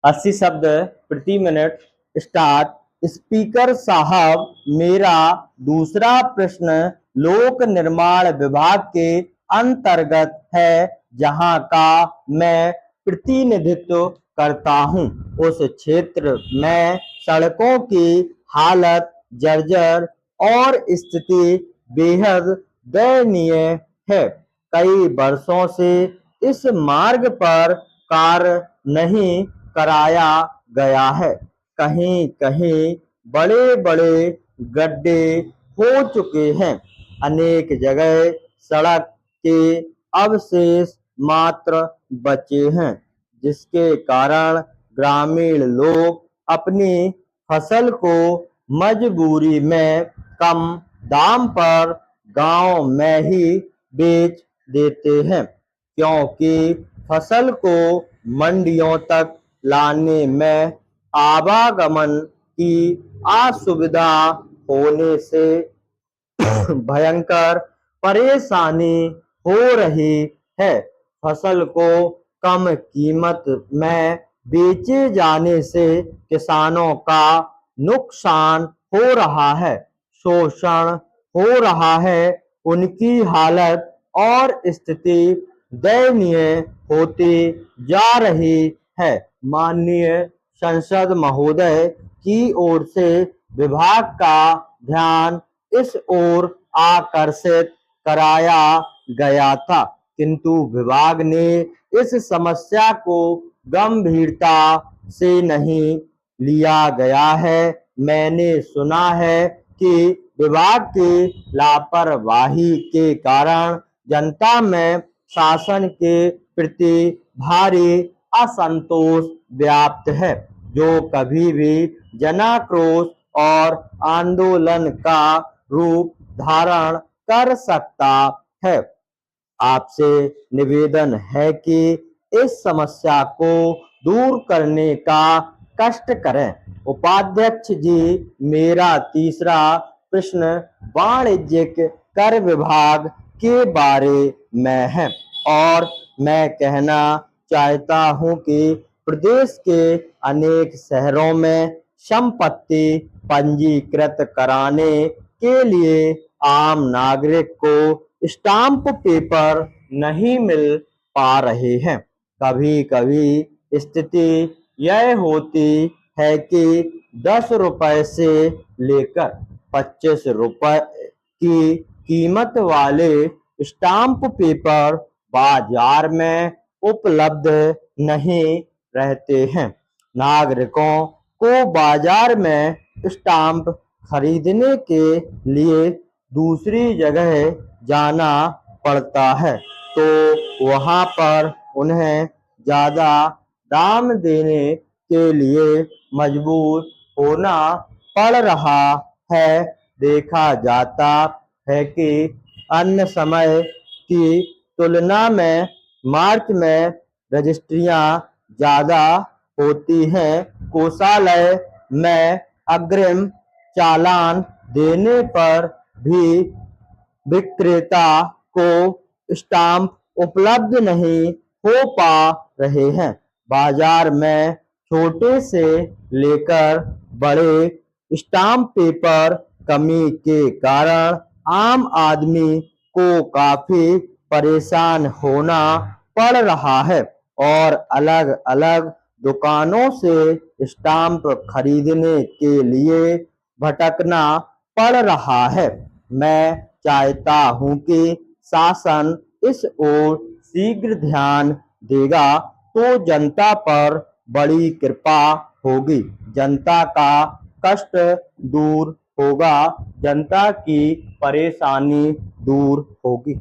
80 शब्द प्रति minute. Start. Speaker साहब, मेरा दूसरा प्रश्न लोक निर्माण विभाग के अंतर्गत है, जहां का मैं प्रतिनिधित्व करता हूं। उस क्षेत्र में सड़कों की हालत जर्जर और स्थिति बेहद दयनीय है। कई वर्षों से इस मार्ग पर कार्य नहीं कराया गया है। कहीं कहीं बड़े बड़े गड्ढे हो चुके हैं। अनेक जगह सड़क के अवशेष मात्र बचे हैं, जिसके कारण ग्रामीण लोग अपनी फसल को मजबूरी में कम दाम पर गांव में ही बेच देते हैं, क्योंकि फसल को मंडियों तक लाने में आवागमन की असुविधा होने से भयंकर परेशानी हो रही है। फसल को कम कीमत में बेचे जाने से किसानों का नुकसान हो रहा है, शोषण हो रहा है, उनकी हालत और स्थिति दयनीय होती जा रही है। माननीय संसद महोदय की ओर से विभाग का ध्यान इस ओर आकर्षित कराया गया था, किंतु विभाग ने इस समस्या को गंभीरता से नहीं लिया गया है। मैंने सुना है कि विभाग की लापरवाही के कारण जनता में शासन के प्रति भारी असंतोष व्याप्त है, जो कभी भी जनाक्रोश और आंदोलन का रूप धारण कर सकता है। आपसे निवेदन है कि इस समस्या को दूर करने का कष्ट करें। उपाध्यक्ष जी, मेरा तीसरा प्रश्न वाणिज्यिक कर विभाग के बारे में है और मैं कहना चाहता हूं कि प्रदेश के अनेक शहरों में संपत्ति पंजीकृत कराने के लिए आम नागरिक को स्टाम्प पेपर नहीं मिल पा रहे हैं। कभी कभी स्थिति यह होती है कि 10 रुपए से लेकर 25 रुपए की कीमत वाले स्टाम्प पेपर बाजार में उपलब्ध नहीं रहते हैं। नागरिकों को बाजार में स्टाम्प खरीदने के लिए दूसरी जगह जाना पड़ता है, तो वहां पर उन्हें ज़्यादा दाम देने के लिए मजबूर होना पड़ रहा है। देखा जाता है कि अन्य समय की तुलना में मार्च में रजिस्ट्रियां ज़्यादा होती हैं। कोषालय में अग्रिम चालान देने पर भी विक्रेता को स्टाम्प उपलब्ध नहीं हो पा रहे हैं। बाजार में छोटे से लेकर बड़े स्टाम्प पेपर कमी के कारण आम आदमी को काफी परेशान होना पड़ रहा है और अलग अलग दुकानों से स्टाम्प खरीदने के लिए भटकना पड़ रहा है। मैं चाहता हूं कि शासन इस ओर शीघ्र ध्यान देगा तो जनता पर बड़ी कृपा होगी, जनता का कष्ट दूर होगा, जनता की परेशानी दूर होगी।